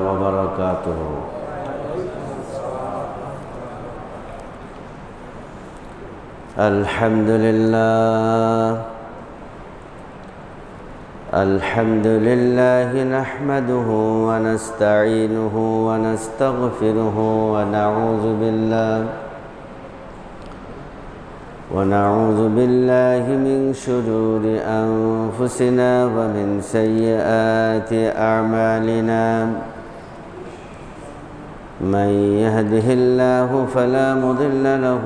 وبركاته. الحمد لله نحمده ونستعينه ونستغفره ونعوذ بالله من شرور أنفسنا ومن سيئات أعمالنا. من يهده الله فلا مضل له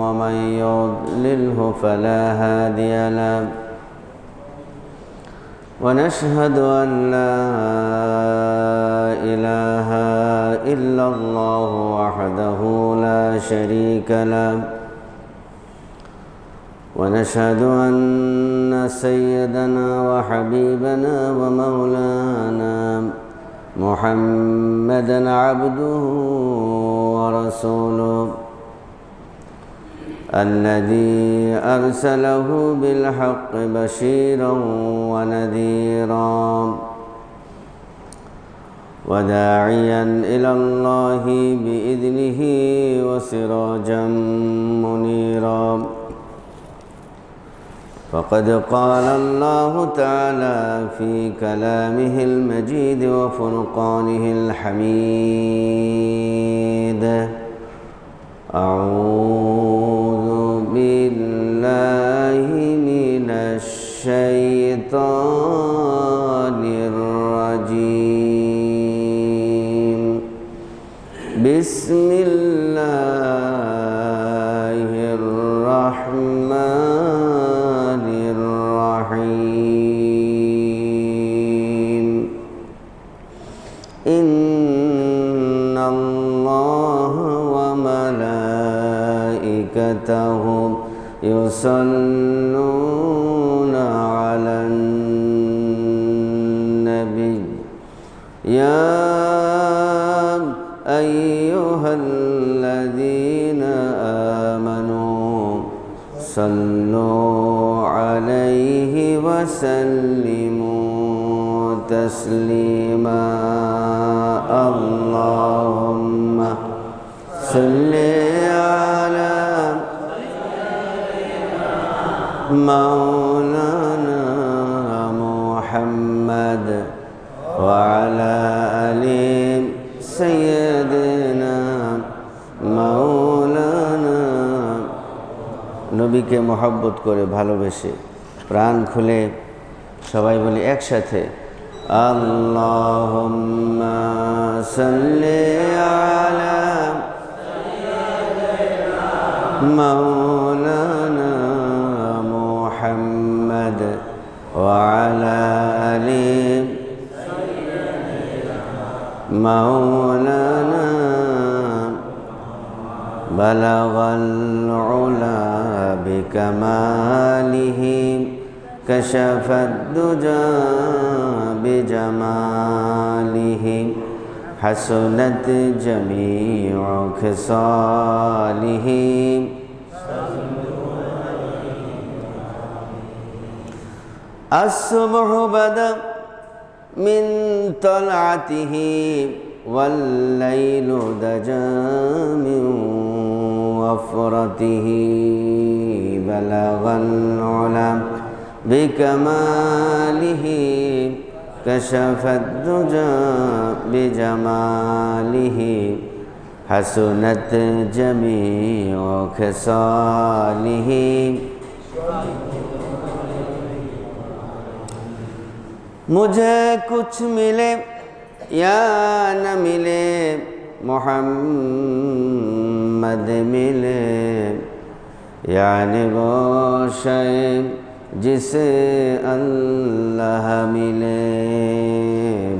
ومن يضلله فلا هادي له. ونشهد أن لا إله إلا الله وحده لا شريك له. ونشهد أن سيدنا وحبيبنا ومولانا محمدًا عبده ورسوله الذي أرسله بالحق بشيرا ونذيرا وداعيا إلى الله بإذنه وسراجا منيرا. فقد قال الله تعالى في كلامه المجيد وفرقانه الحميد: أعوذ بالله من الشيطان الرجيم. بسم الله الرحمن الرحيم. إن الله وملائكته يصلون على النبي يا أيها الذين آمنوا صلوا عليه وسلموا تسليما. اللهم صل على مولانا محمد وعلى آل سيدنا مولانا। নবীকে মহব্বত করে ভালোবেসে প্রাণ খুলে সবাই বলি একসাথে, আল্লাহুম্মা সাল্লি আলা মাওলানা মুহাম্মদ ওয়া আলা আলি মাওলানা। বালাগাল উলা বিকামালিহি কাশাফাদ দুজা বিজামালিহি হাসনাত জামিউ খিসালিহি। الصبح بدا من طلعته والليل دجا من وفرته. بلغ العلا بكماله كشف الدجى بجماله حسنت جميع خصاله. मुझे कुछ मिले या न मिले मोहम्मद मिले, यानी वो शय जिसे अल्लाह मिले।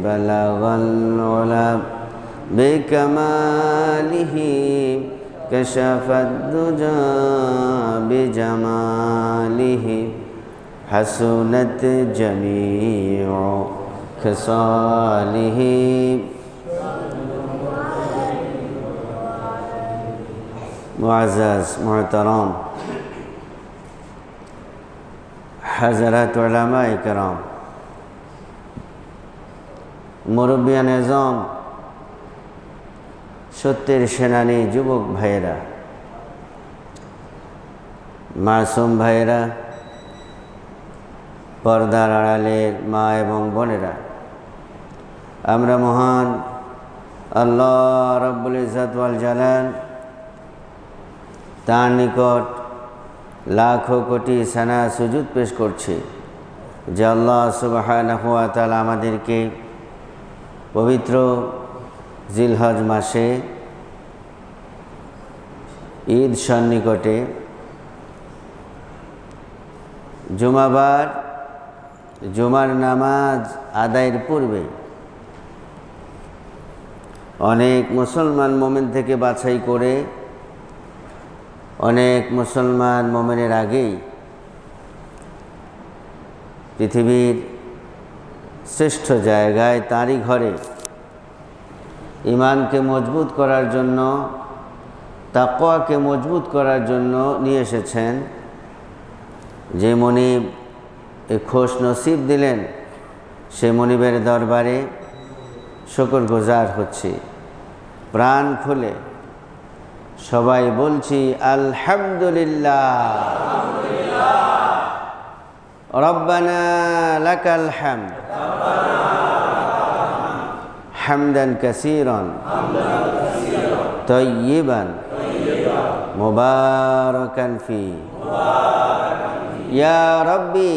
बलगल उला बिकमालिही कशफद दुजा बिजमालिही हसनत जमीउ खसालिही। मुअज़्ज़ज़ मोहतरम हज़रत उलमा इकराम, মুরব্বিয়ান এজম, সত্যের সেনানী যুবক ভাইয়েরা, মাসুম ভাইয়েরা, পর্দার আড়ালের মা এবং বোনেরা, আমরা মহান আল্লাহ রব্বুল ইজ্জত ওয়াল জালাল তার নিকট লাখো কোটি সানা সুজুদ পেশ করছি যে আল্লাহ সুবহানাহু ওয়া তাআলা আমাদেরকে পবিত্র জিলহজ মাসে ঈদ সন্নিকটে জুমাবার জুমার নামাজ আদায়ের পূর্বে অনেক মুসলমান মোমেন থেকে বাছাই করে অনেক মুসলমান মোমেনের আগেই পৃথিবীর শ্রেষ্ঠ জায়গায় তারই ঘরে ঈমানকে মজবুত করার জন্য, তাকওয়াকে মজবুত করার জন্য নিয়ে এসেছেন। যে মনিব এ খোশ নসিব দিলেন, সে মনিবের দরবারে শুকরগুজার হচ্ছি। প্রাণ খুলে সবাই বলছি আলহামদুলিল্লাহ, রব্বানা লাকাল হামদ হামদান কাসীরান তাইয়িবান মুবারাকান ফি ইয়া রাব্বি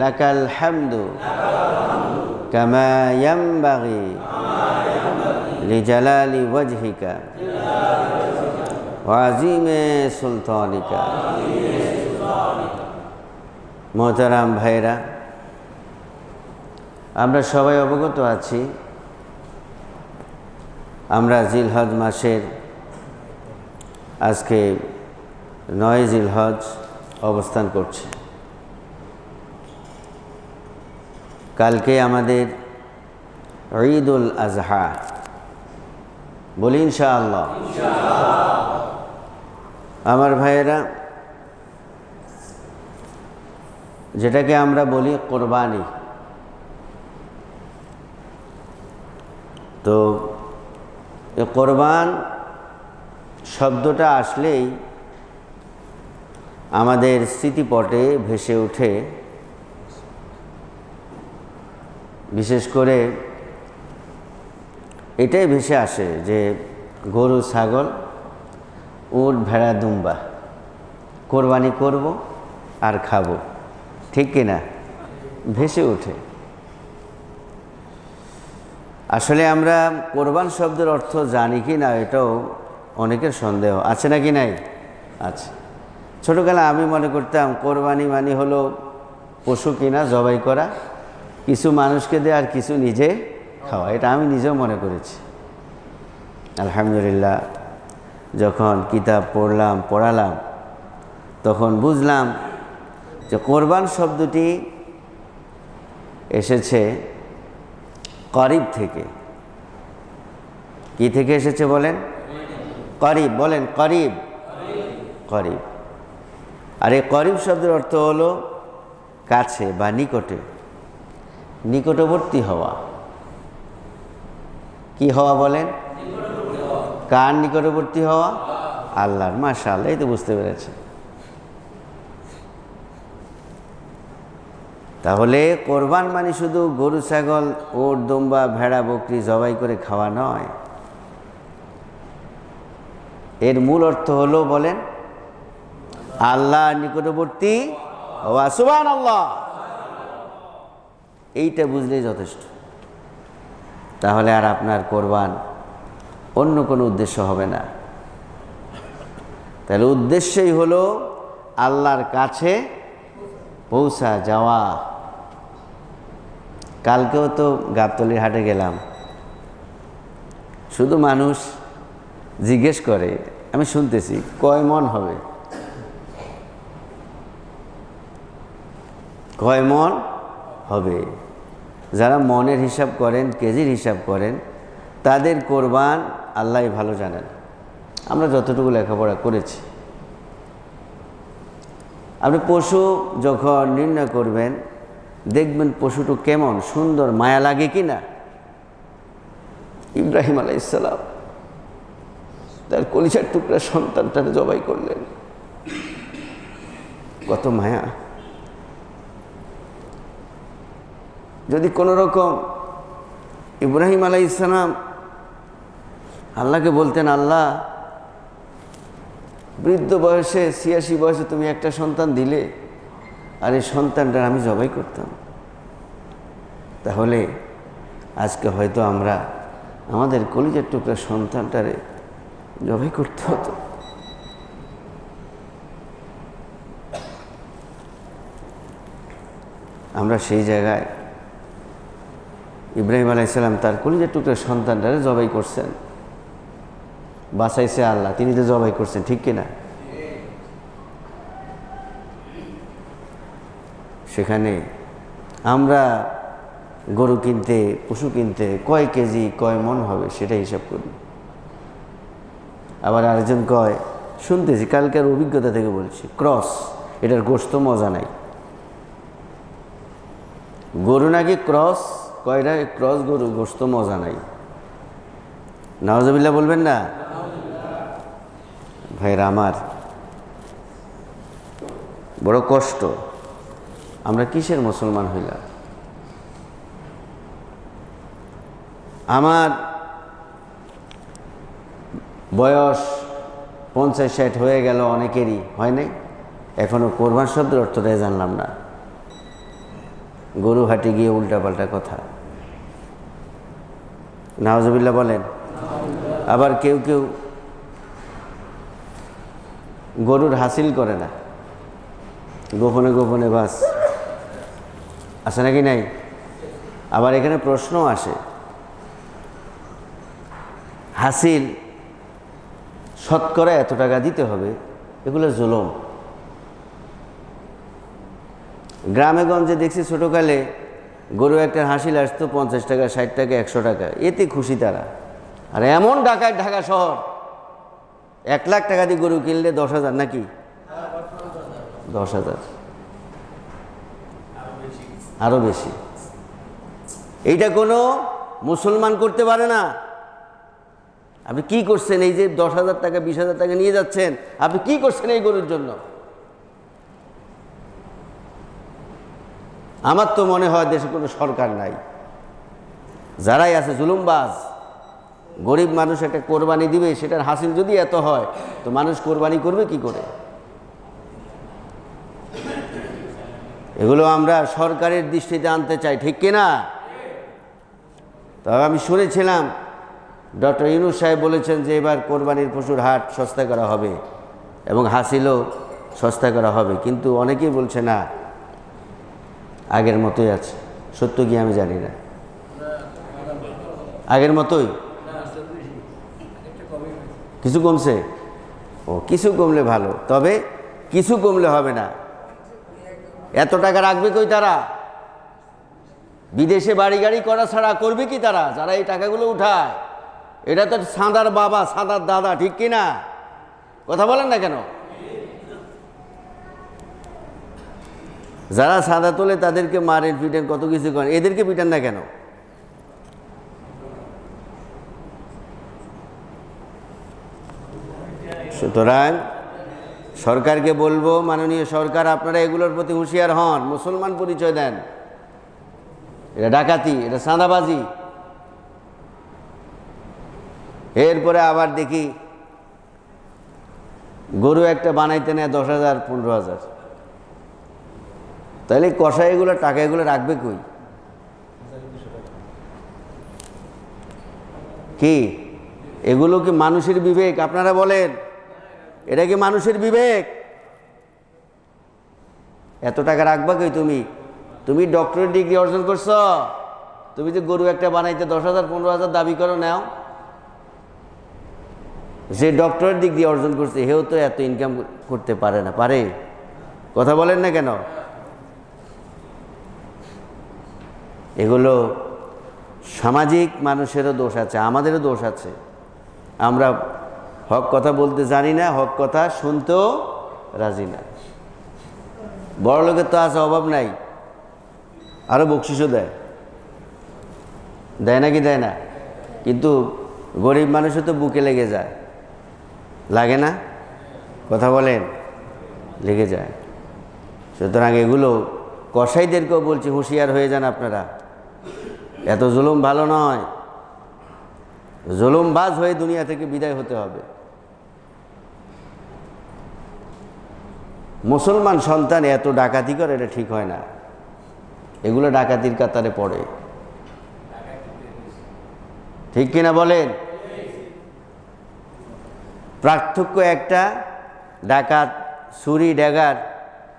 লাকাল হামদু কামা ইয়ানবাগি লিজালালি ওয়াজহিকা ওয়া আযীমি সুলতানিকা। মোহতারাম ভাইরা, আমরা সবাই অবগত আছি আমরা জিলহজ মাসের আজকে 9 জিলহজ অবস্থান করছি। কালকে আমাদের ঈদুল আজহা, বলি ইনশাআল্লাহ। আমার ভাইয়েরা, যেটাকে আমরা বলি কোরবানি, তো এই কোরবান শব্দটা আসলেই আমাদের স্মৃতিপটে ভেসে ওঠে বিশেষ করে এটাই ভেসে আসে যে গরু, ছাগল, উট, ভেড়া, দুম্বা কোরবানি করব আর খাবো, ঠিক কিনা? ভেসে ওঠে। আসলে আমরা কোরবান শব্দের অর্থ জানি কি না এটাও অনেকের সন্দেহ আছে, নাকি নাই? আচ্ছা, ছোটোবেলায় আমি মনে করতাম কোরবানি মানে হলো পশু কিনা, জবাই করা, কিছু মানুষকে দেয় আর কিছু নিজে খাওয়া। এটা আমি নিজেও মনে করেছি। আলহামদুলিল্লাহ, যখন কিতাব পড়ালাম তখন বুঝলাম যে কোরবান শব্দটি এসেছে করিব থেকে। কি থেকে এসেছে বলেন? করিব। বলেন করিব। করিব। আর এই করিব শব্দের অর্থ হলো কাছে বা নিকটে, নিকটবর্তী হওয়া। কি হওয়া বলেন? কার নিকটবর্তী হওয়া? আল্লাহর। মাশাআল্লাহ, এই তো বুঝতে পেরেছে। তাহলে কোরবান মানে শুধু গরু, ছাগল, উট, দুম্বা, ভেড়া, বকরি জবাই করে খাওয়া নয়। এর মূল অর্থ হলো বলেন আল্লাহ নিকটবর্তী হওয়া। সুবহানাল্লাহ, এইটা বুঝলেই যথেষ্ট। তাহলে আর আপনার কোরবান অন্য কোনো উদ্দেশ্য হবে না। তাহলে উদ্দেশ্যই হলো আল্লাহর কাছে পৌঁছা যাওয়া। কালকেও তো গাবতলীর হাটে গেলাম, শুধু মানুষ জিজ্ঞেস করে, আমি শুনতেছি কয় মন হবে, কয় মন হবে। যারা মনের হিসাব করেন, কেজির হিসাব করেন, তাদের কোরবান আল্লাহ ভালো জানেন। আমরা যতটুকু লেখাপড়া করেছি, আপনি পশু যখন নির্ণয় করবেন দেখবেন পশুটা কেমন সুন্দর, মায়া লাগে কি না। ইব্রাহিম আলাইহিস সালাম তার কলিজার টুকরা সন্তানটাকে জবাই করলেন, কত মায়া। যদি কোনো রকম ইব্রাহিম আলাইহিস সালাম আল্লাহকে বলতেন, আল্লাহ বৃদ্ধ বয়সে ৮৬ বয়সে তুমি একটা সন্তান দিলে, আর এই সন্তানটা আমি জবাই করতাম, তাহলে আজকে হয়তো আমরা আমাদের কলিজার টুকরা সন্তানটারে জবাই করতে হতো। আমরা সেই জায়গায় ইব্রাহিম আলাইহিস সালাম তার কলিজার টুকরা সন্তানটারে জবাই করছেন, বাঁচাইছে আল্লাহ, তিনি তো জবাই করছেন, ঠিক কিনা। সেখানে আমরা গরু কিনতে, পশু কিনতে কয় কেজি কয় মন হবে সেটা হিসাব করি। আবার আরেকজন কয়, শুনতেছি কালকের অভিজ্ঞতা থেকে বলছি, ক্রস, এটার গোশত মজা নাই। গরু নাকি ক্রস, কয়টা ক্রস গরু, গোশত মজা নাই। নাউজুবিল্লাহ বলবেন না ভাইরা আমার, বড় কষ্ট। আমরা কিসের মুসলমান হইলাম? আমার বয়স ৫০-৬০ হয়ে গেল, অনেকেরই হয় নাই, এখনো কোরবান শব্দের অর্থটাই জানলাম না। গরু হাটে গিয়ে উল্টাপাল্টা কথা, নাউজুবিল্লাহ বলেন। আবার কেউ কেউ গরুর হাসিল করে না, গোপনে গোপনে বাস, আছে নাকি নাই? আবার এখানে প্রশ্ন আসে, হাসিল শতকরা এত টাকা দিতে হবে, এগুলো জুলুম। গ্রামে গঞ্জে দেখছি ছোটোকালে গরু একটা হাসিল আসতো ৫০ টাকা, ৬০ টাকা, ১০০ টাকা, এতে খুশি তারা। আর এমন ঢাকায়, ঢাকা শহর ১ লাখ টাকা দিয়ে গরু কিনলে ১০,০০০, নাকি ১০,০০০, আরো বেশি। এইটা কোনো মুসলমান করতে পারে না। আপনি কি করছেন? এই যে ১০,০০০ টাকা ২০,০০০ টাকা নিয়ে যাচ্ছেন, আপনি কি করছেন এই গরুর জন্য? আমার তো মনে হয় দেশে কোনো সরকার নাই, যারাই আছে জুলুমবাজ। গরিব মানুষ একটা কোরবানি দিবে, সেটার হাসিল যদি এত হয়, তো মানুষ কোরবানি করবে কি করে? এগুলো আমরা সরকারের দৃষ্টিতে আনতে চাই, ঠিক কিনা? তবে আমি শুনেছিলাম ডক্টর ইউনূস সাহেব বলেছেন যে এবার কোরবানির পশুর হাট সস্তা করা হবে এবং হাসিলও সস্তা করা হবে, কিন্তু অনেকেই বলছে না, আগের মতোই আছে। সত্য কি আমি জানি না, আগের মতোই, কিছু কমছে। ও, কিছু কমলে ভালো, তবে কিছু কমলে হবে না। এত টাকা রাখবে কই তারা? বিদেশে বাড়ি গাড়ি করা ছাড়া করবে কি তারা, যারা এই টাকাগুলো উঠায়? এটা তো সাঁদার বাবা, সাঁদার দাদা, ঠিক কিনা? কথা বলেন না কেন? যারা সাদা তোলে তাদেরকে মারেন, পিটেন, কত কিছু করেন, এদেরকে পিটেন না কেন? সুতরাং সরকারকে বলবো, মাননীয় সরকার, আপনারা এগুলোর প্রতি হুঁশিয়ার হন, মুসলমান পরিচয় দেন। এটা ডাকাতি, এটা চাঁদাবাজি। এরপরে আবার দেখি গরু একটা বানাইতে নেয় ১০,০০০, ১৫,০০০, তাহলে কষাই এগুলো টাকা এগুলো রাখবে কই? কি এগুলো কি মানুষের বিবেক? আপনারা বলেন, এটা কি মানুষের বিবেক? এত টাকা রাখবা কই? তুমি ডক্টরেট ডিগ্রি অর্জন করছো, তুমি যে গরু একটা বানাইতে ১০,০০০, ১৫,০০০ দাবি করো, নাও। যে ডক্টরেট ডিগ্রি অর্জন করছে হেও তো এত ইনকাম করতে পারে না, পারে? কথা বলেন না কেন? এগুলো সামাজিক মানুষেরও দোষ আছে, আমাদেরও দোষ আছে। আমরা হক কথা বলতে জানি না, হক কথা শুনতেও রাজি না। বড় লোকের তো আছে অভাব নাই, আরও বকশিসও দেয়, দেয় নাকি দেয় না? কিন্তু গরিব মানুষও তো বুকে লেগে যায়, লাগে না? কথা বলেন, লেগে যায়। সুতরাং এগুলো কসাইদেরকেও বলছি, হুঁশিয়ার হয়ে যান আপনারা। এত জুলুম ভালো নয়, জুলুমবাজ হয়ে দুনিয়া থেকে বিদায় হতে হবে। মুসলমান সন্তান এত ডাকাতি করে, এটা ঠিক হয় না। এগুলো ডাকাতির কাতারে পড়ে, ঠিক কিনা বলেন? পার্থক্য একটা, ডাকাত ছুরি ড্যাগার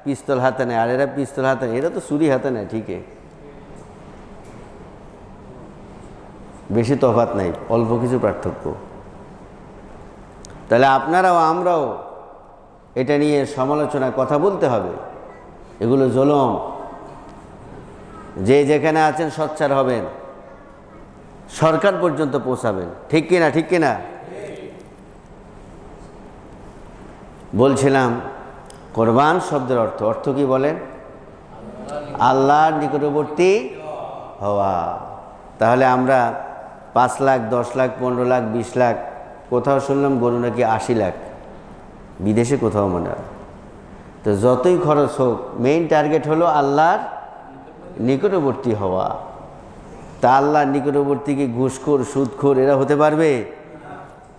পিস্তল হাতে নেয়, আর এরা পিস্তল হাতে নেয়, এরা তো ছুরি হাতে নেয়। ঠিকই, বেশি তফাৎ নাই, অল্প কিছু পার্থক্য। তাহলে আপনারাও আমরাও এটা নিয়ে সমালোচনা কথা বলতে হবে। এগুলো জুলুম, যে যেখানে আছেন সোচ্চার হবেন, সরকার পর্যন্ত পৌঁছাবেন, ঠিক কিনা? ঠিক কিনা? বলছিলাম কোরবান শব্দের অর্থ কি বলেন? আল্লাহর নিকটবর্তী হওয়া। তাহলে আমরা 5 লাখ, 10 লাখ, 15 লাখ, 20 লাখ, কোথাও শুনলাম গরু নাকি 80 লাখ, বিদেশে কোথাও মনে হয়। তো যতই খরচ হোক, মেইন টার্গেট হলো আল্লাহর নিকটবর্তী হওয়া। তা আল্লাহর নিকটবর্তী কি ঘুষখোর, সুদখোর এরা হতে পারবে?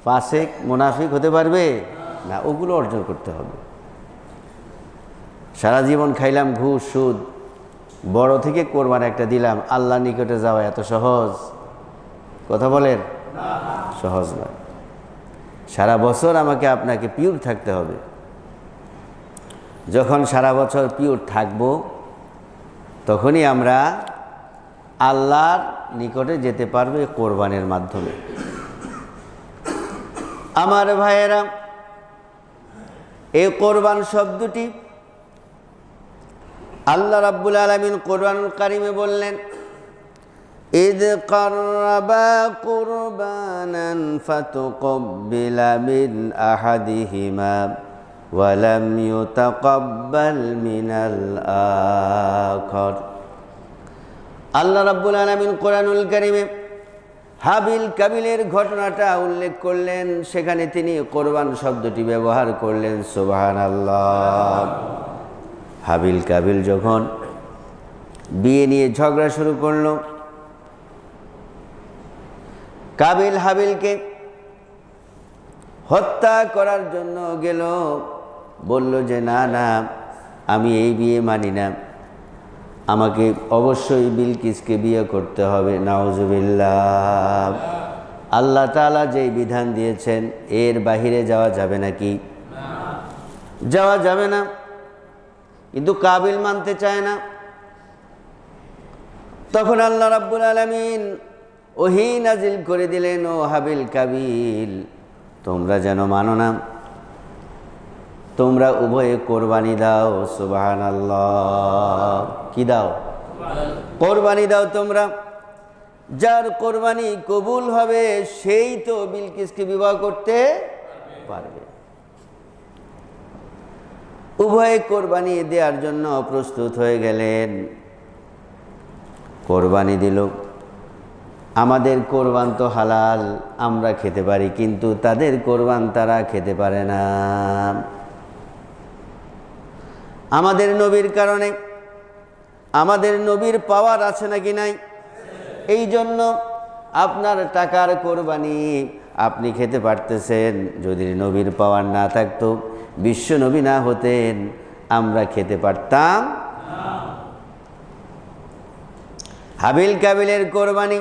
ফাসিক, মুনাফিক হতে পারবে না। ওগুলো অর্জন করতে হবে। সারা জীবন খাইলাম ঘুষ, সুদ, বড় থেকে কোরবান একটা দিলাম, আল্লাহর নিকটে যাওয়া এত সহজ? কথা বলেন, সহজ নয়। সারা বছর আমাকে আপনাকে পিওর থাকতে হবে। যখন সারা বছর পিওর থাকব, তখনই আমরা আল্লাহর নিকটে যেতে পারবে কোরবানের মাধ্যমে। আমার ভাইয়েরা, এই কোরবান শব্দটি আল্লাহ রাব্বুল আলামিন কোরআনুল কারীমে বললেন, ইদ কাররাবা কুরবানান ফাতুকব্বিলা মিন আহাদিহিমা ওয়া লাম ইউতাকাব্বাল মিনাল আখার। আল্লাহ রাব্বুল আলামিন কোরআনুল কারীমে হাবিল কাবিলের ঘটনাটা উল্লেখ করলেন, সেখানে তিনি কোরবান শব্দটি ব্যবহার করলেন। সুবহানাল্লাহ। হাবিল কাবিল যখন বিয়ে নিয়ে ঝগড়া শুরু করলো, কাবিল হাবিলকে হত্যা করার জন্য গেল, বলল যে না না, আমি এই বিয়ে মানি না, আমাকে অবশ্যই বিলকিসকে বিয়ে করতে হবে। নাউজুবিল্লাহ। আল্লাহ তাআলা যেই বিধান দিয়েছেন, এর বাহিরে যাওয়া যাবে নাকি? যাওয়া যাবে না। কিন্তু কাবিল মানতে চায় না। তখন আল্লাহ রাব্বুল আলামিন ওহী নাজিল করে দিলেন, ও হাবিল কাবিল, তোমরা যেন মানো না, তোমরা উভয়ে কোরবানি দাও। সুবহানাল্লাহ। কি দাও? কোরবানি দাও তোমরা। যার কোরবানি কবুল হবে সেই তো বিলকিসকে বিবাহ করতে পারবে। উভয়ে কোরবানি দেওয়ার জন্য প্রস্তুত হয়ে গেলেন। কোরবানি দিল। আমাদের কোরবান তো হালাল, আমরা খেতে পারি, কিন্তু তাদের কোরবান তারা খেতে পারে না। আমাদের নবীর কারণে, আমাদের নবীর পাওয়ার আছে নাকি নাই? এই জন্য আপনার টাকার কোরবানি আপনি খেতে পারতেছেন। যদি নবীর পাওয়ার না থাকতো, বিশ্ব নবী না হতেন, আমরা খেতে পারতাম। হাবিল কাবিলের কোরবানি,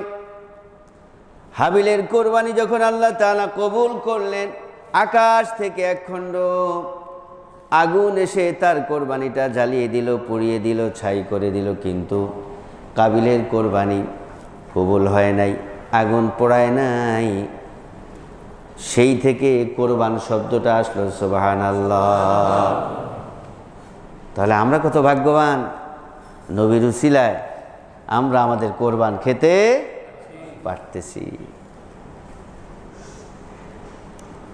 হাবিলের কোরবানি যখন আল্লাহ তাআলা কবুল করলেন, আকাশ থেকে একখণ্ড আগুন এসে তার কোরবানিটা জ্বালিয়ে দিল, পুড়িয়ে দিল, ছাই করে দিল। কিন্তু কাবিলের কোরবানি কবুল হয় নাই, আগুন পোড়ায় নাই। সেই থেকে কোরবান শব্দটা আসলো। সুবহানাল্লাহ। তাহলে আমরা কত ভাগ্যবান, নবীর উসিলায় আমরা আমাদের কোরবান খেতে পারতেছি।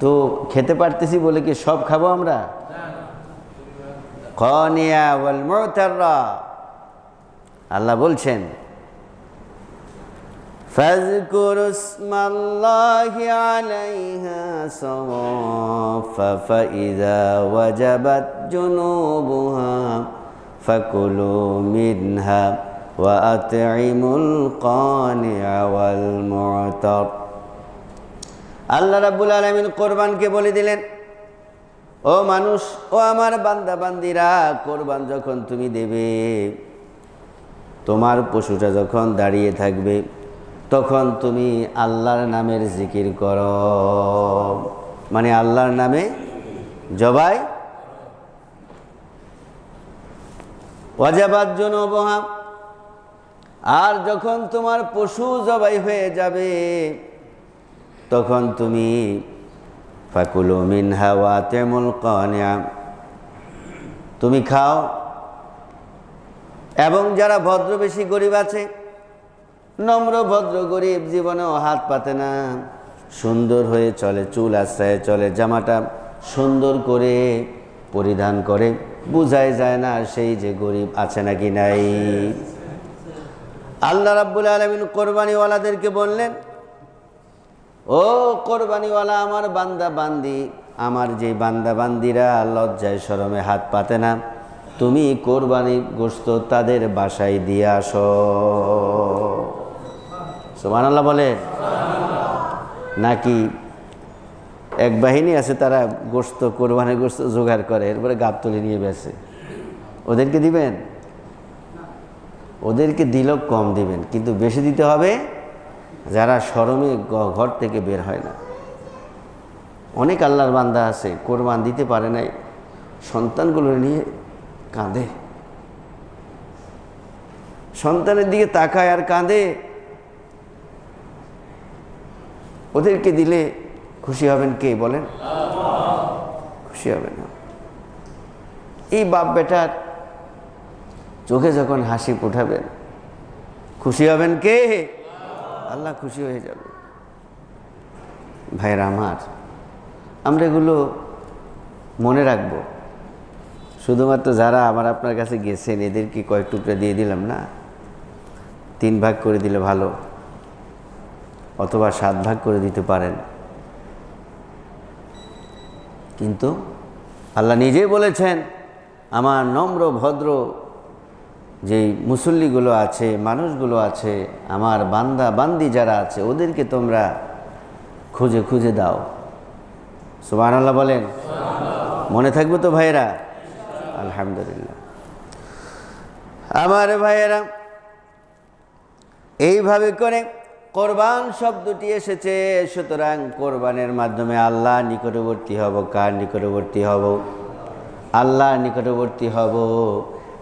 তো খেতে পারতেছি বলে কি সব খাবো আমরা? কানিয়া ওয়াল মুতাররা, আল্লাহ বলছেন ফাযকুরু ইসমাল্লাহি আলাইহা সাওয়াফা ফাইযা ওয়াজাবাত জুনুবুহা ফাকুলু মিনহা ওয়া আত'ইমুল কানি'a ওয়াল মু'তার। আল্লাহ রাব্বুল আলামিন কোরবানকে বলে দিলেন, ও মানুষ, ও আমার বান্দা বান্দিরা, কোরবান যখন তুমি দেবে, তোমার পশুটা যখন দাঁড়িয়ে থাকবে, তখন তুমি আল্লাহর নামের জিকির করো, মানে আল্লাহর নামে জবাই। ওয়াজাবাত জুনুবুহা, আর যখন তোমার পশু জবাই হয়ে যাবে, তখন তুমি ফাকুলু মিনহা ওয়া আত'ইমুল কানি'a, তুমি খাও। এবং যারা ভদ্র বেশি গরিব আছে, নম্র ভদ্র গরিব জীবনেও হাত পাতে না, সুন্দর হয়ে চলে, চুল আশ্রয়ে চলে, জামাটা সুন্দর করে পরিধান করে, বোঝাই যায় না সেই যে গরিব আছে নাকি নাই। আল্লাহ রাব্বুল আলামিন কোরবানিওয়ালাদেরকে বললেন, ও কোরবানিওয়ালা আমার বান্দা বান্দি, আমার যে বান্দা বান্দিরা লজ্জায় শরমে হাত পাতে না, তুমি কোরবানির গোশত তাদের বাসায় দিয়ে আসো। সুবহানাল্লাহ বলে। নাকি এক বাহিনী আছে, তারা গোশত, কোরবানির গোশত জোগাড় করে, এরপরে গাবতলি নিয়ে বেচে। ওদেরকে দিবেন? ওদেরকে দিলেও কম দিবেন, কিন্তু বেশি দিতে হবে যারা শরমে ঘর থেকে বের হয় না। অনেক আল্লাহর বান্দা আছে কোরবান দিতে পারে নাই, সন্তানগুলো নিয়ে কাঁদে, সন্তানের দিকে তাকায় আর কাঁদে। ওদেরকে দিলে খুশি হবেন কে বলেন? খুশি হবেন না। এই বাপ বেটার চোখে যখন হাসি ফুটাবেন, খুশি হবেন কে? আল্লাহ খুশি হয়ে যাবে। ভাইরা আমার, আমরা এগুলো মনে রাখবো। শুধুমাত্র যারা আমার আপনার কাছে গেছেন এদেরকে কয়েক টুকরা দিয়ে দিলাম না, 3 ভাগ করে দিলে ভালো, অথবা 7 ভাগ করে দিতে পারেন। কিন্তু আল্লাহ নিজেই বলেছেন, আমার নম্র ভদ্র যেই মুসল্লিগুলো আছে, মানুষগুলো আছে, আমার বান্দা বান্দি যারা আছে, ওদেরকে তোমরা খুঁজে খুঁজে দাও। সুবহানাল্লাহ বলেন। মনে থাকবে তো ভাইয়েরা? আলহামদুলিল্লাহ। আমার ভাইয়েরা, এইভাবে করে কোরবান শব্দটি এসেছে। সুতরাং কোরবানের মাধ্যমে আল্লাহ নিকটবর্তী হব। কার নিকটবর্তী হব? আল্লাহর নিকটবর্তী হব,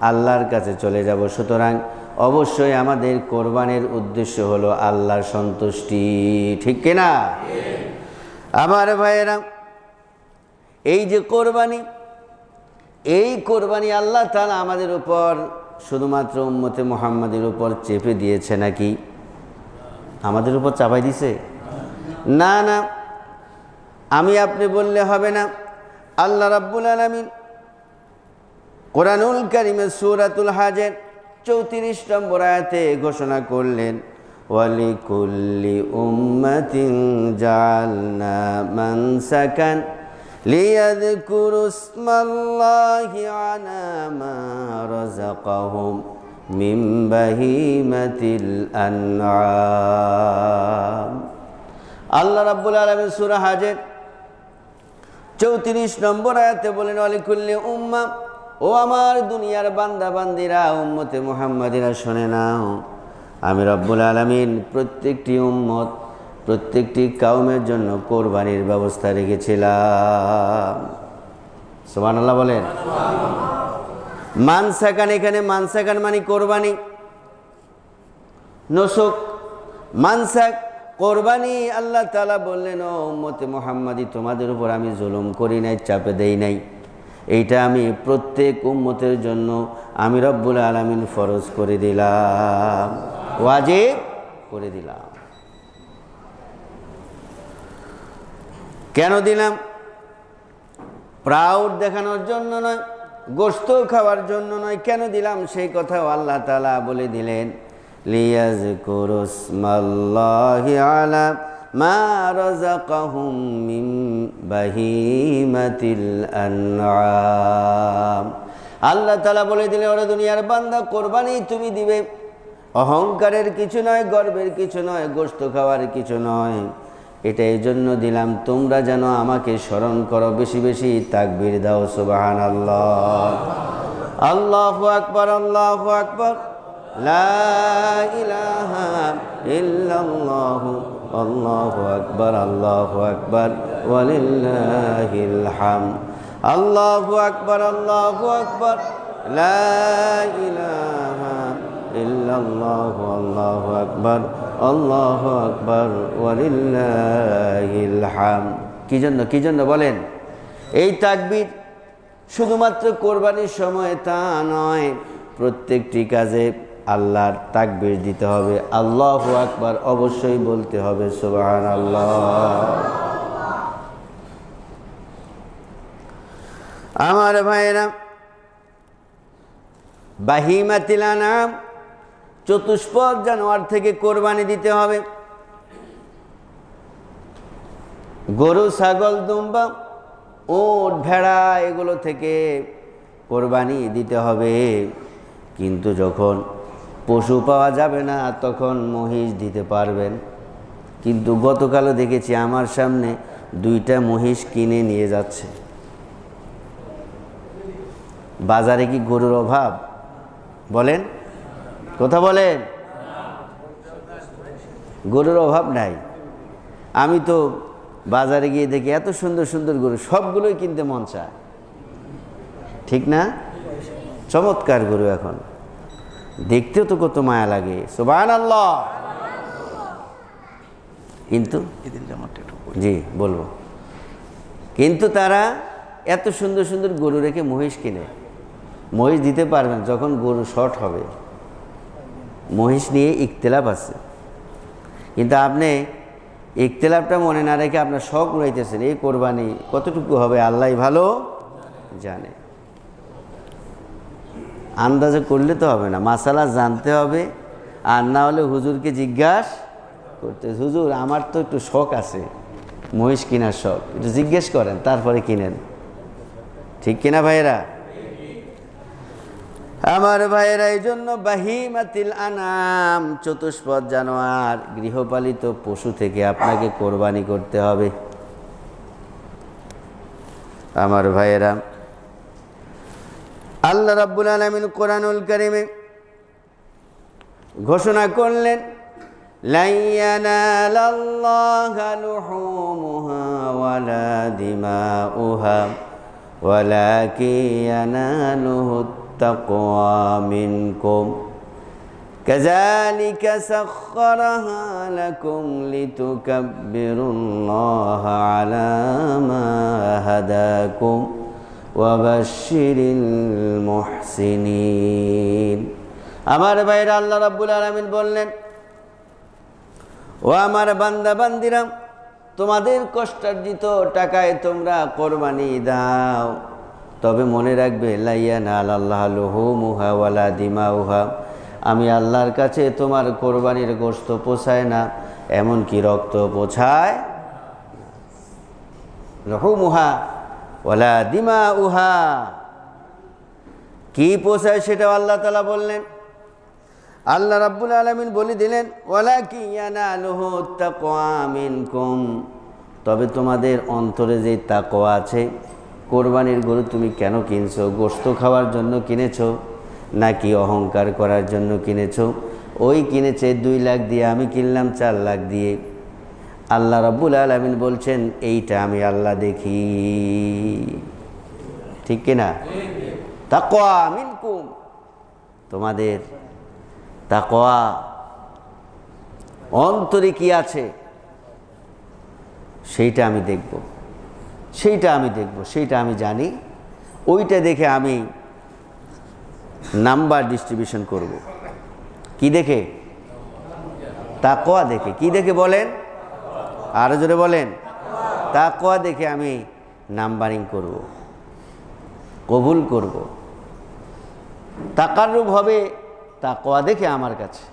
আল্লাহর কাছে চলে যাব। সুতরাং অবশ্যই আমাদের কোরবানের উদ্দেশ্য হলো আল্লাহর সন্তুষ্টি, ঠিক কিনা? আমার ভাইয়েরা, এই যে কোরবানি, এই কোরবানি আল্লাহ তাআলা আমাদের উপর শুধুমাত্র উম্মতে মুহাম্মাদের উপর চেপে দিয়েছে নাকি আমাদের উপর চাপাই দিছে? না না, আমি আপনি বললে হবে না। আল্লাহ রাব্বুল আলামিন কোরআনুল কারীমের সূরাতুল হাজের 34 নম্বর আয়াতে ঘোষণা করলেন, ওয়ালিকুল্লি উম্মাতিন জাআলনা মানসাকান লিয়াযকুরু ইসমাল্লাহি আলা মা রাযাকাহুম মিন বাহিমাতিল আনআম। আল্লাহ রাব্বুল আলামিন সূরা হাজের 34 নম্বর আয়াতে বলেন, ওয়ালিকুল্লি উম্মাহ, ও আমার দুনিয়ার বান্দা বান্দিরা, উম্মতে মুহাম্মাদিরা শুনে নাও, আমি রব্বুল আলামিন প্রত্যেকটি উম্মত, প্রত্যেকটি কওমের জন্য কোরবানির ব্যবস্থা রেখেছিলাম। সুবহানাল্লাহ বলেন। মানসাকান, এখানে মানসাকান মানে কোরবানি, নুসুক, মানসাক কোরবানি। আল্লাহ তাআলা বললেন, ও উম্মতে মুহাম্মাদি, তোমাদের উপর আমি জুলুম করি নাই, চাপে দেই নাই। এইটা আমি প্রত্যেক উম্মতের জন্য আমি রব্বুল আলামিন ফরজ করে দিলাম, ওয়াজিব করে দিলাম। কেন দিলাম? প্রাউড দেখানোর জন্য নয়, গোশত খাওয়ার জন্য নয়। কেন দিলাম সেই কথাও আল্লাহ তাআলা বলে দিলেন, লিয়াযকুরু ইসমাল্লাহি আলা মা রাযাকাহুম মিন বাহিমাতিল আনআম। আল্লাহ তাআলা বলে দিলেন, ওরে দুনিয়ার বান্দা, কোরবানি তুমি দিবে, অহংকারের কিছু নয়, গর্বের কিছু নয়, গোশত খাওয়ার কিছু নয়। এটা এই জন্য দিলাম তোমরা যেন আমাকে স্মরণ করো, বেশি বেশি তাকবীর দাও, সুবহানাল্লাহ। আল্লাহু আকবার, আল্লাহু আকবার, লা ইলাহা ইল্লাল্লাহু, আল্লাহু আকবার, আল্লাহু আকবার, ওয়ালিল্লাহিল হামদ। আল্লাহু আকবার, আল্লাহু আকবার, লা ইলাহা ইল্লাল্লাহু, আল্লাহু আকবার, আল্লাহু আকবার, ওয়ালিল্লাহিল হামদ। কি জন্য বলেন? এই তাকবীর শুধুমাত্র কোরবানির সময় তা নয়, প্রত্যেকটি কাজে আল্লাহর তাকবীর দিতে হবে, আল্লাহু আকবার অবশ্যই বলতে হবে, সুবহানাল্লাহ। আমার ভাইয়েরা, বাহিমাতিল আনআম, চতুষ্পদ জানোয়ার থেকে কোরবানি দিতে হবে। গরু, ছাগল, দুম্বা, উট, ভেড়া এগুলো থেকে কোরবানি দিতে হবে। কিন্তু যখন পশু পাওয়া যাবে না তখন মহিষ দিতে পারবেন। কিন্তু গতকালও দেখেছি আমার সামনে 2টা মহিষ কিনে নিয়ে যাচ্ছে। বাজারে কি গরুর অভাব? বলেন, কথা বলেন। গরুর অভাব নাই। আমি তো বাজারে গিয়ে দেখি এত সুন্দর সুন্দর গরু, সবগুলোই কিনতে মন চায়, ঠিক না? চমৎকার গরু, এখন দেখতেও তো কত মায়া লাগে, সুবহানাল্লাহ। কিন্তু জি বলবো, কিন্তু তারা এত সুন্দর সুন্দর গরু রেখে মহিষ কিনে। মহিষ দিতে পারবেন যখন গরু শর্ট হবে। মহিষ নিয়ে ইখতিলাফ আছে, কিন্তু আপনি ইখতিলাফটা মনে না রেখে আপনার শখ উড়াইতেছেন। এই কোরবানি কতটুকু হবে আল্লাহ ভালো জানে। আন্দাজে করলে তো হবে না, মাসালা জানতে হবে। আর না হলে হুজুরকে জিজ্ঞাসা করতে, হুজুর আমার তো একটু শখ আছে, মহিষ কেনার শখ, একটু জিজ্ঞেস করেন, তারপরে কিনেন, ঠিক কিনা ভাইয়েরা? আমার ভাইয়েরা, এই জন্য বাহিমাতিল আনআম, চতুষ্পদ জানোয়ার, গৃহপালিত পশু থেকে আপনাকে কোরবানি করতে হবে। আমার ভাইয়েরা, আল্লাহ রাব্বুল আলামিন কোরআনুল কারীমে ঘোষণা করলেন, লা ইয়ানালাল্লাহা লুহুমুহা ওয়ালা দিমাউহা ওয়ালাকিন ইয়ানালুহুত তাকওয়া মিনকুম কাযালিকা সাখখারাহা লাকুম লিতুকাব্বিরুল্লাহা আলা মা হাদাকুম ওয়া বাশশিরিল মুহসিনিন। আমার ভাইরা, আল্লাহ রাব্বুল আলামিন বললেন, ও আমার বান্দা বান্দিরা, তোমাদের কষ্টার্জিত টাকায় তোমরা কোরবানি দাও, তবে মনে রাখবে, লা ইয়ানালাল্লাহু লুহুমুহা ওয়ালা দিমাউহা, আমি আল্লাহর কাছে তোমার কোরবানির গোশত পৌঁছায় না, এমনকি রক্ত পৌঁছায়। লুহুমুহা ওয়ালা দিমাউহা, কি পৌঁছায় সেটাও আল্লাহ তাআলা বললেন। আল্লাহ রাব্বুল আলামিন বলে দিলেন, ওয়ালাকিন ইয়ানালুহুত তাকওয়া মিনকুম, তবে তোমাদের অন্তরে যে তাকওয়া আছে। কোরবানির গরু তুমি কেন কিনছো? গোশত খাওয়ার জন্য কিনেছো নাকি অহংকার করার জন্য কিনেছো? ওই কিনেছে 2 লাখ দিয়ে, আমি কিনলাম 4 লাখ দিয়ে। আল্লাহ রাব্বুল আলামিন বলছেন, এইটা আমি আল্লাহ দেখি, ঠিক কিনা? তাকওয়া মিনকুম, তোমাদের তাকওয়া অন্তরে কি আছে সেইটা আমি দেখব, সেইটা আমি জানি। ওইটা দেখে আমি নাম্বার ডিস্ট্রিবিউশন করব। কি দেখে? তাকওয়া দেখে। কি দেখে বলেন? আরো জোরে বলেন। তাকওয়া দেখে আমি নাম্বারিং করব, কবুল করব। তাকাররুব হবে তাকওয়া দেখে আমার কাছে।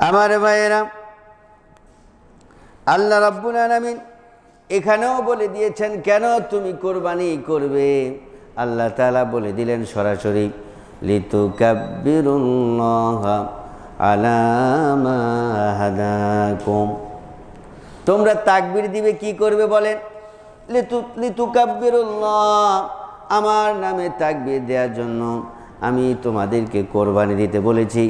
আমার ভাইয়েরা, আল্লাহ রাব্বুল আলামিন এখানেও বলে দিয়েছেন কেন তুমি কোরবানি করবে। আল্লাহ তাআলা বলে দিলেন সরাসরি, লিতুকাব্বিরুল্লাহা আলা মা হাদাকুম। তোমরা তাকবীর দিবে, কি করবে বলেন? লিতুকাব্বিরুল্লাহ, আমার নামে তাকবীর দেওয়ার জন্য আমি তোমাদেরকে কোরবানি দিতে বলেছি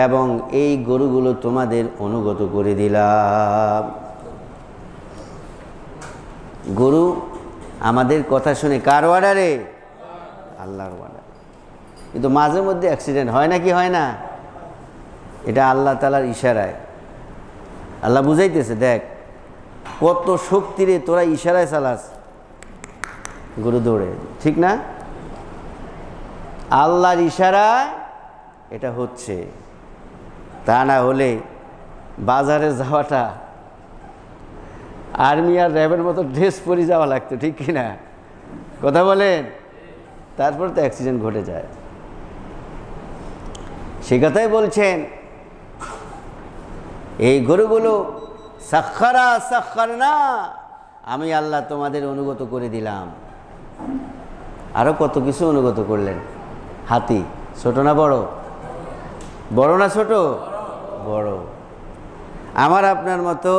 এবং এই গরুগুলো তোমাদের অনুগত করে দিলাম। গরু আমাদের কথা শুনে কার অর্ডারে? আল্লাহর অর্ডারে। কিন্তু মাঝে মধ্যে অ্যাক্সিডেন্ট হয় নাকি হয় না? এটা আল্লাহ তাআলার ইশারায়। আল্লাহ বুঝাইতেছে, দেখ কত শক্তিরে তোরা ইশারায় চালাস, গরু দৌড়ে, ঠিক না? আল্লাহর ইশারায় এটা হচ্ছে। তা না হলে বাজারে যাওয়াটা আর্মি আর র্যাবের মতো ড্রেস পরে যাওয়া লাগতো, ঠিক কিনা? কথা বলেন। তারপর তো অ্যাক্সিডেন্ট ঘটে যায়। সে কথাই বলছেন, এই গরুগুলো সাখখারনা, আমি আল্লাহ তোমাদের অনুগত করে দিলাম। আরো কত কিছু অনুগত করলেন। হাতি ছোট না বড়? বড় না ছোট? বড়। আমার আপনার মতো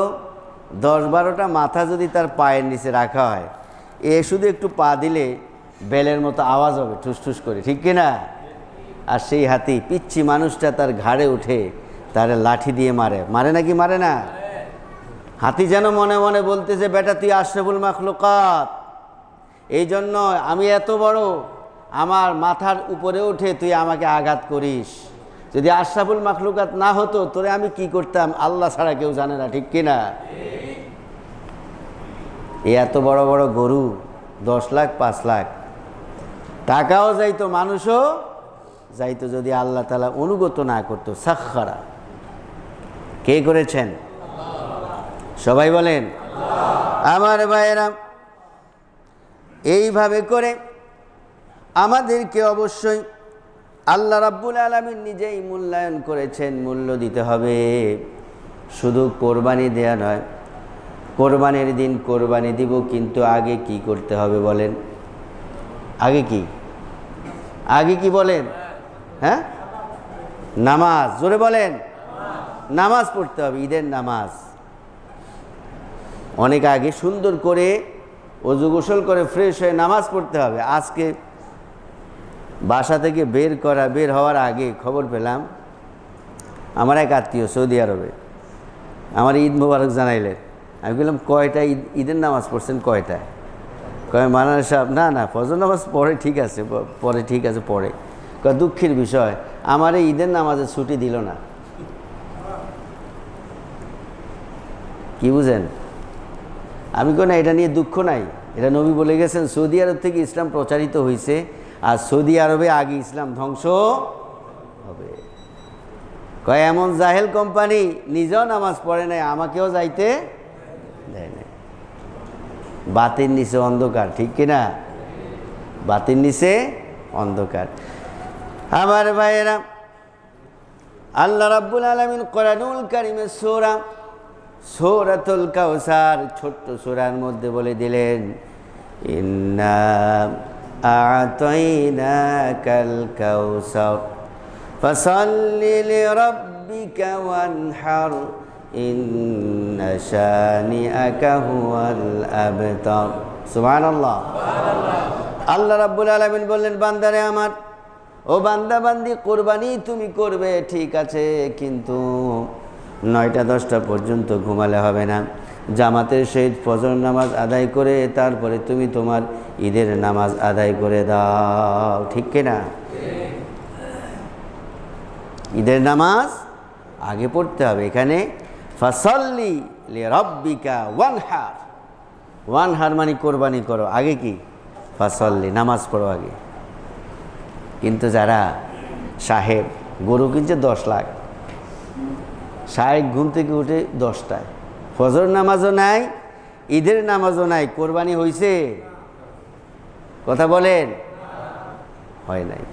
10-12টা মাথা যদি তার পায়ের নিচে রাখা হয়, এ শুধু একটু পা দিলে বেলের মতো আওয়াজ হবে ঠুসঠুস করে, ঠিক কিনা? আর সেই হাতি পিচ্ছি মানুষটা তার ঘাড়ে উঠে তার লাঠি দিয়ে মারে, মারে নাকি মারে না? হাতি যেন মনে মনে বলতেছে, বেটা তুই আশরাফুল মাখলুকাত, এই জন্য আমি এত বড়, আমার মাথার উপরে উঠে তুই আমাকে আঘাত করিস। যদি আশরাফুল মাখলুকাত না হতো তোরে আমি কি করতাম আল্লাহ ছাড়া কেউ জানে না, ঠিক কিনা? এই এত বড় বড় গরু 10 লাখ 5 লাখ টাকাও যাইতো, মানুষও যাইতো, যদি আল্লাহ তাআলা অনুগত না করতো। সাখখারা কে করেছেন? সবাই বলেন আমার ভাইয়েরা। এইভাবে করে আমাদেরকে অবশ্যই আল্লাহ রাব্বুল আলামিন নিজেই মূল্যায়ন করেছেন, মূল্য দিতে হবে। শুধু কোরবানি দেয়া নয়, কোরবানির দিন কোরবানি দিব, কিন্তু আগে কি করতে হবে বলেন? আগে কি? আগে কি বলেন? হ্যাঁ, নামাজ। জোরে বলেন। নামাজ পড়তে হবে, ঈদের নামাজ। অনেক আগে সুন্দর করে ওযু গোসল করে ফ্রেশ হয়ে নামাজ পড়তে হবে। আজকে বাসা থেকে বের হওয়ার আগে খবর পেলাম, আমার এক আত্মীয় সৌদি আরবে আমার ঈদ মোবারক জানাইলেন। আমি বললাম কয়টা ঈদের নামাজ পড়ছেন? কয়টায়? কয় মাওলানা সাহেব, না ফজর নামাজ পড়ে, ঠিক আছে পরে, ঠিক আছে পড়ে। কয় দুঃখের বিষয়, আমার এই ঈদের নামাজে ছুটি দিল না। কি বুঝেন? আমি কই না, এটা নিয়ে দুঃখ নাই, এটা নবী বলে গেছেন সৌদি আরব থেকে ইসলাম প্রচারিত হয়েছে, আর সৌদি আরবে আগে ইসলাম ধ্বংস হবে। কয় এমন জাহেল কোম্পানি নিজেও নামাজ পড়ে নাই, আমাকেও যাইতে দেয় নাই। বাতির নিচে অন্ধকার, ঠিক কিনা? বাতির নিচে অন্ধকার। আমার ভাইয়েরা, আল্লাহ রাব্বুল আলামিন কোরআনুল কারীমের সূরাতুল কাউসার ছোট্ট সূরার মধ্যে বলে দিলেন, ইন্না আ'তাইনাকাল কাউসার ফাসাল্লি লিরাব্বিকা ওয়ানহার ইন্না শানিআকা হুয়াল আবতার। সুবহানাল্লাহ। আল্লাহ রাব্বুল আলামিন বললেন, বান্দারে আমার, ও বান্দা বান্দি, কোরবানি তুমি করবে ঠিক আছে, কিন্তু 9টা 10টা পর্যন্ত ঘুমালে হবে না। জামাতের সহিত ফজর নামাজ আদায় করে তারপরে তুমি তোমার ঈদের নামাজ আদায় করে দাও, ঠিক কিনা? ঈদের নামাজ আগে পড়তে হবে। এখানে ফাসাল্লি লিরাব্বিকা ওয়ানহার, ওয়ানহার মানে কোরবানি করো। আগে কি? ফাসাল্লি, নামাজ পড়ো আগে। কিন্তু যারা সাহেব গরু কিনছে 10 লাখ, সাহেব ঘুম থেকে উঠে 10টায়, ফজর নামাজও নাই, ঈদের নামাজও নাই, কোরবানি হয়েছে? কথা বলেন। হয় নাই,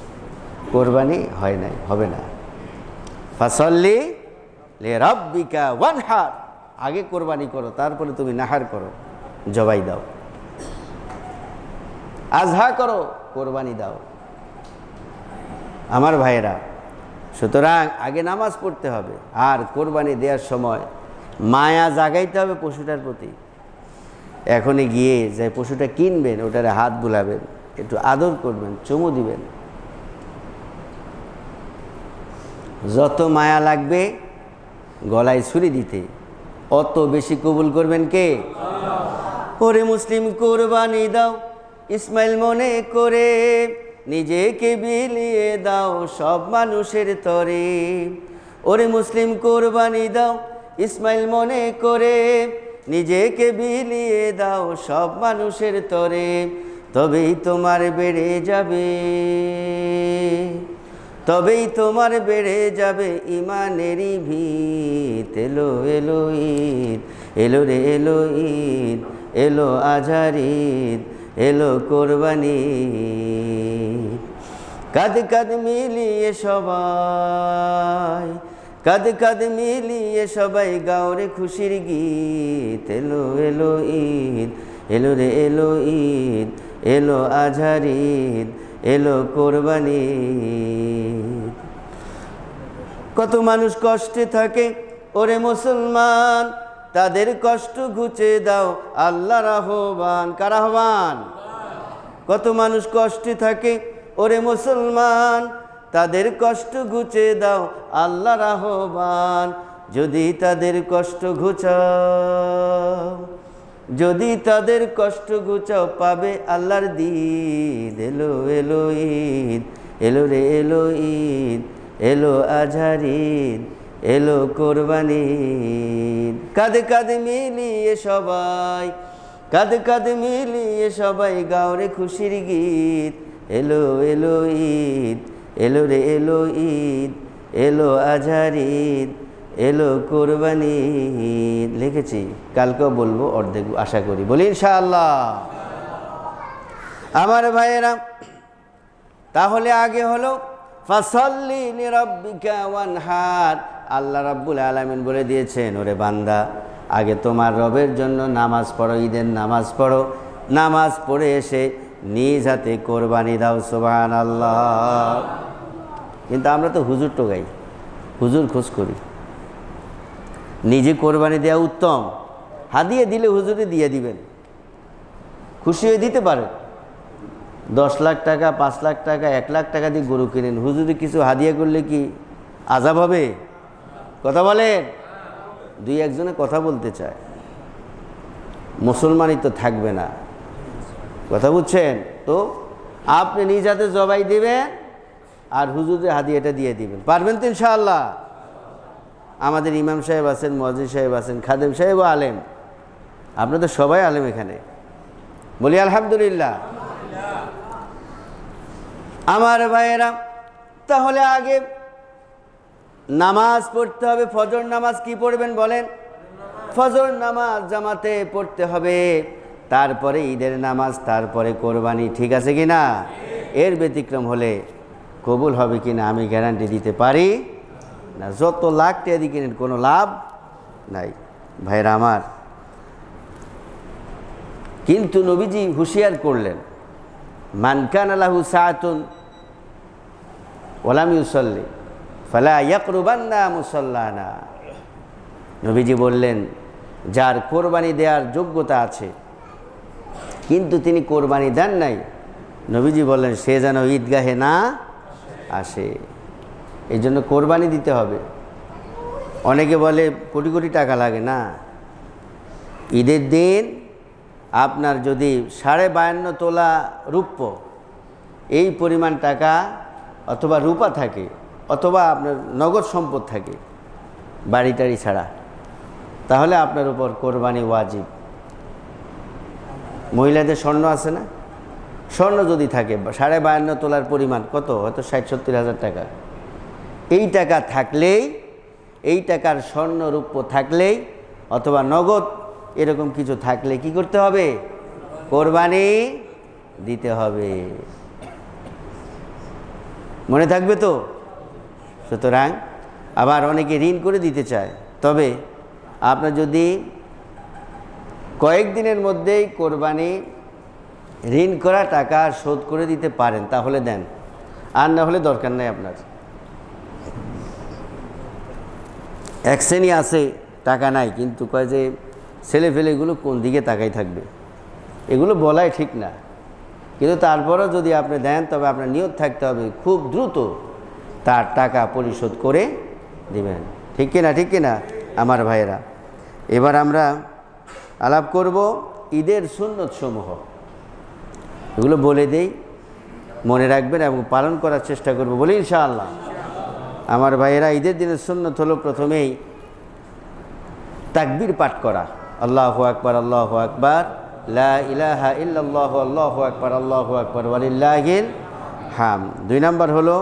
কোরবানি হয় নাই, হবে না। ফাসল্লি লিরাব্বিকা ওয়ানহার, আগে কোরবানি করো, তারপরে তুমি নাহার করো, জবাই দাও, আজহা করো, কোরবানি দাও। আমার ভাইয়েরা, সুতরাং আগে নামাজ পড়তে হবে, আর কোরবানি দেওয়ার সময় মায়া জাগাইতে হবে পশুটার প্রতি। এখনই গিয়ে যে পশুটা কিনবেন ওটারে হাত বুলাবেন, একটু আদর করবেন, চুমু দিবেন। যত মায়া লাগবে গলায় ছুরি দিতে, অত বেশি কবুল করবেন কে? ওরে মুসলিম কোরবানি দাও ইসমাইল মনে করে, নিজেকে বিলিয়ে দাও সব মানুষের তরে। ওরে মুসলিম কোরবানি দাও ইসমাইল মনে করে, নিজেকে বিলিয়ে দাও সব মানুষের তরে। তবেই তোমার বেড়ে যাবে, তবেই তোমার বেড়ে যাবে ইমানেরই ভিত। এলো এলো ঈদ, এলো রে এলো ঈদ, এলো আজহার ঈদ, এলো কোরবানি। কাঁধ কাঁধ মিলিয়ে সবাই, কাঁধ কাঁধ মিলিয়ে সবাই গাওরে খুশির গীত। এলো এলো ঈদ, এলো রে এলো ঈদ, এলো আজহার ঈদ, এলো কোরবানি। কত মানুষ কষ্টে থাকে ওরে মুসলমান, তাদের কষ্ট ঘুচে দাও আল্লাহর আহ্বান। কার আহ্বান? কত মানুষ কষ্টে থাকে ওরে মুসলমান, তাদের কষ্ট ঘুচে দাও আল্লাহর আহ্বান। যদি তাদের কষ্ট ঘুচাও, যদি তাদের কষ্ট ঘুচাও, পাবে আল্লাহর দিদ। এলো এলো ঈদ, এলো রে এলো ঈদ, এলো আজহার ঈদ, এলো কোরবানি। কাঁধে কাঁধে মিলিয়ে সবাই, কাঁধে কাঁধে মিলিয়ে সবাই গাওরে খুশির গীত। এলো এলো ঈদ, এলো রে এলো ঈদ, এলো আজহার ঈদ, এলো কোরবানি। লিখেছি, কালকেও বলবো অর্ধেক আশা করি, বলি ইনশাআল্লাহ। আমার ভাইয়েরা, তাহলে আগে হলো ফাসল্লি লিরাব্বিকা ওয়ানহার। আল্লাহ রাব্বুল আলামিন বলে দিয়েছেন, ওরে বান্দা আগে তোমার রবের জন্য নামাজ পড়ো, ঈদের নামাজ পড়ো, নামাজ পড়ে এসে নিজ হাতে কোরবানি দাও। সুবহানাল্লাহ। কিন্তু আমরা তো হুজুর টোকাই, হুজুর খোঁজ করি। নিজে কোরবানি দেওয়া উত্তম, হাদিয়ে দিলে হুজুরে দিয়ে দিবেন, খুশি হয়ে দিতে পারেন। 10 লাখ টাকা, 5 লাখ টাকা, 1 লাখ টাকা দিয়ে গরু কিনেন, হুজুরে কিছু হাদিয়া করলে কি আযাব হবে? কথা বলেন। 2-1 জনে কথা বলতে চায়, মুসলমানই তো থাকবে না। কথা বুঝছেন তো? আপনি নিজ হাতে জবাই দিবেন আর হুজুরের হাদিয়াটা দিয়ে দিবেন, পারবেন তো ইনশাআল্লাহ? আমাদের ইমাম সাহেব আছেন, মুয়াজ্জিন সাহেব আছেন, খাদেম সাহেবও আলেম, আপনাদের সবাই আলেম এখানে, বলি আলহামদুলিল্লাহ। আমার ভাইয়েরা, তাহলে আগে নামাজ পড়তে হবে। ফজর নামাজ কি পড়বেন বলেন? ফজর নামাজ জামাতে পড়তে হবে, তারপরে ঈদের নামাজ, তারপরে কোরবানি। ঠিক আছে কি না? এর ব্যতিক্রম হলে কবুল হবে কি না আমি গ্যারান্টি দিতে পারি না। যত লাখ টাকা দিয়ে কিনেন কোনো লাভ নাই ভাইরা আমার। কিন্তু নবীজি হুঁশিয়ার করলেন, মান কানা লাহু সাআতুন ওয়া লাম ইউসাল্লি ফালা ইয়াকরুবান্না মুসাল্লানা। নবীজি বললেন, যার কোরবানি দেওয়ার যোগ্যতা আছে কিন্তু তিনি কোরবানি দেন নাই, নবীজি বললেন সে যেন ঈদগাহে না আসে। এই জন্য কোরবানি দিতে হবে। অনেকে বলে কোটি কোটি টাকা লাগে না। ঈদের দিন আপনার যদি 52.5 তোলা রূপ্য এই পরিমাণ টাকা অথবা রূপা থাকে, অথবা আপনার নগদ সম্পদ থাকে বাড়ি টাড়ি ছাড়া, তাহলে আপনার উপর কোরবানি ওয়াজিব। মহিলাদের স্বর্ণ আছে না, স্বর্ণ যদি থাকে 52.5 তোলার পরিমাণ কত, হয়তো 60-70 হাজার টাকা, এই টাকা থাকলেই, এই টাকার স্বর্ণ রূপ্য থাকলেই অথবা নগদ এরকম কিছু থাকলে কি করতে হবে? কোরবানি দিতে হবে। মনে থাকবে তো? সুতরাং আবার অনেকে ঋণ করে দিতে চায়, তবে আপনার যদি কয়েকদিনের মধ্যেই কোরবানি ঋণ করা টাকা শোধ করে দিতে পারেন তাহলে দেন, আর না হলে দরকার নেই আপনার। এক শ্রেণী আছে টাকা নাই, কিন্তু কয় যে ছেলে ফেলেগুলো কোন দিকে তাকাই থাকবে, এগুলো বলাই ঠিক না, কিন্তু তারপরও যদি আপনি দেন তবে আপনার নিয়ত থাকতে হবে খুব দ্রুত তার টাকা পরিশোধ করে দিবেন। ঠিক কিনা? ঠিক কিনা আমার ভাইয়েরা? এবার আমরা আলাপ করব ঈদের সুন্নত সমূহ। এগুলো বলে দেই, মনে রাখবেন এবং পালন করার চেষ্টা করব বলি ইনশাআল্লাহ। আমার ভাইয়েরা, ঈদের দিনের সুন্নত হলো প্রথমেই তাকবীর পাঠ করা, আল্লাহু আকবার আল্লাহু আকবার, লা ইলাহা ইল্লাল্লাহু আল্লাহু আকবার আল্লাহু আকবার ওয়ালিল্লাহিল হামদ। 2 নম্বর হলো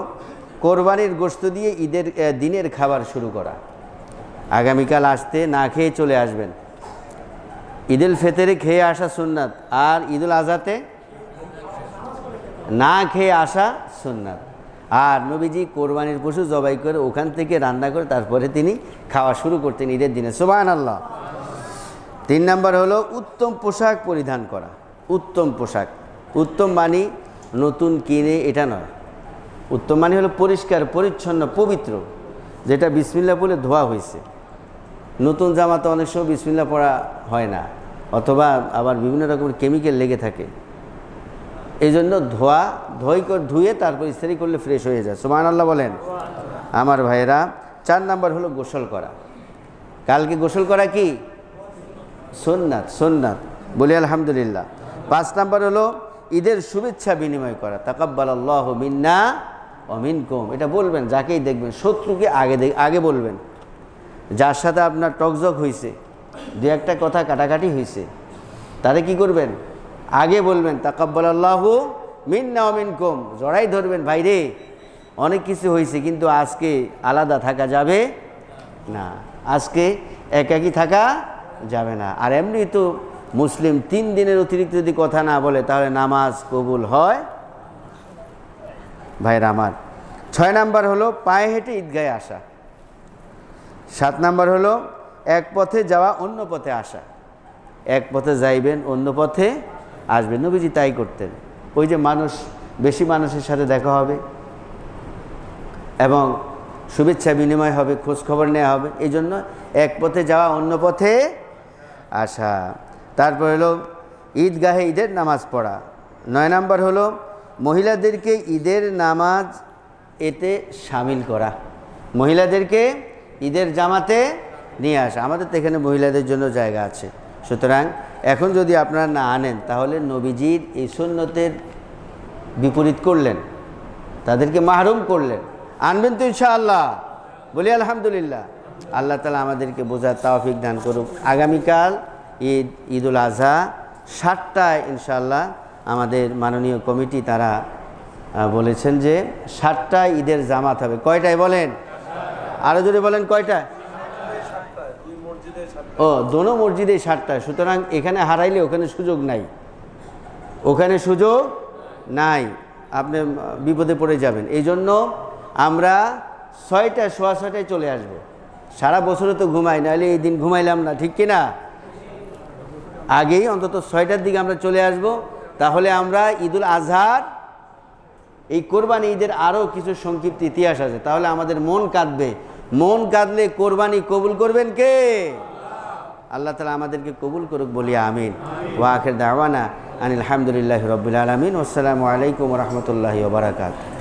কোরবানির গোশত দিয়ে ঈদের দিনের খাবার শুরু করা। আগামীকাল আসতে না খেয়ে চলে আসবেন। ঈদুল ফিতরে খেয়ে আসা সুন্নাত, আর ঈদুল আজহাতে না খেয়ে আসা সুন্নাত। আর নবীজি কোরবানির পশু জবাই করে ওখান থেকে রান্না করে তারপরে তিনি খাওয়া শুরু করতেন ঈদের দিনে। সুবহানাল্লাহ। 3 নম্বর হলো উত্তম পোশাক পরিধান করা। উত্তম পোশাক, উত্তম মানে নতুন কিনে এটা নয়, উত্তম মানে হলো পরিষ্কার পরিচ্ছন্ন পবিত্র, যেটা বিসমিল্লাহ বলে ধোয়া হয়েছে। নতুন জামা তো অনেক সময় বিসমিল্লাহ পড়া হয় না, অথবা আবার বিভিন্ন রকমের কেমিক্যাল লেগে থাকে, এই জন্য ধুয়ে তারপর ইস্ত্রি করলে ফ্রেশ হয়ে যায়। সুবহানাল্লাহ বলেন আমার ভাইয়েরা। 4 নম্বর হলো গোসল করা। কালকে গোসল করা কি সুন্নাত? সুন্নাত বলি আলহামদুলিল্লাহ। 5 নম্বর হলো ঈদের শুভেচ্ছা বিনিময় করা, তাকাব্বালাল্লাহু মিন্না ওয়া মিনকুম। এটা বলবেন যাকেই দেখবেন, শত্রুকে আগে বলবেন। যার সাথে আপনার টকজক হয়েছে, 2-1টা কথা কাটাকাটি হয়েছে, তারে কি করবেন? আগে বলবেন তাকাব্বালাল্লাহু মিন্না ওয়া মিনকুম। জড়াই ধরবেন, ভাইরে অনেক কিছু হয়েছে, কিন্তু আজকে আলাদা থাকা যাবে না, আজকে একাকী থাকা যাবে না। আর এমনি তো মুসলিম 3 দিনের অতিরিক্ত যদি কথা না বলে তাহলে নামাজ কবুল হয় ভাইরা আমার। 6 নম্বর হলো পায়ে হেঁটে ঈদগাহে আসা। 7 নম্বর হলো এক পথে যাওয়া অন্য পথে আসা। এক পথে যাইবেন, অন্য পথে আসবেন। নবীজি তাই করতেন। ওই যে বেশি মানুষের সাথে দেখা হবে এবং শুভেচ্ছা বিনিময় হবে, খোঁজ খবর নেওয়া হবে, এই জন্য এক পথে যাওয়া অন্য পথে আসা। তারপর হলো ঈদগাহে ঈদের নামাজ পড়া। 9 নম্বর হলো মহিলাদেরকে ঈদের নামাজ এতে শামিল করা, মহিলাদেরকে ঈদের জামাতে নিয়ে আসা। আমাদের তো এখানে মহিলাদের জন্য জায়গা আছে, সুতরাং এখন যদি আপনারা না আনেন তাহলে নবীজির এই সুন্নতের বিপরীত করলেন, তাদেরকে মাহরুম করলেন। আনবেন তো ইনশাআল্লাহ বলি আলহামদুলিল্লাহ। আল্লাহ তাআলা আমাদেরকে বোঝার তৌফিক দান করুক। আগামীকাল ঈদুল আজহা 7টায় ইনশাআল্লাহ আমাদের মাননীয় কমিটি তারা বলেছেন যে 7টায় ঈদের জামাত হবে। কয়টায় বলেন? আরও জোরে বলেন কয়টায়? ও, দোনো মসজিদে 7টায়। সুতরাং এখানে হারাইলে ওখানে সুযোগ নাই, ওখানে সুযোগ নাই, আপনি বিপদে পড়ে যাবেন। এই জন্য আমরা 6টা, সোয়া 6টায় চলে আসব। সারা বছরে তো ঘুমাই, নাহলে এই দিন ঘুমাইলাম না, ঠিক কিনা? আগেই অন্তত 6টার দিকে আমরা চলে আসব। তাহলে আমরা ঈদুল আজহার এই কোরবানি ঈদের আরও কিছু সংক্ষিপ্ত ইতিহাস আছে, তাহলে আমাদের মন কাঁদবে। মন কাঁদলে কোরবানি কবুল করবেন কে? আল্লাহ তাআলা আমাদেরকে কবুল করুক বলি আমিন। ওয়া আখির দাওয়ানা আনিল হামদুলিল্লাহি রাব্বিল আলামিন। আসসালামু আলাইকুম ওয়া রাহমাতুল্লাহি ওয়া বারাকাতুহু।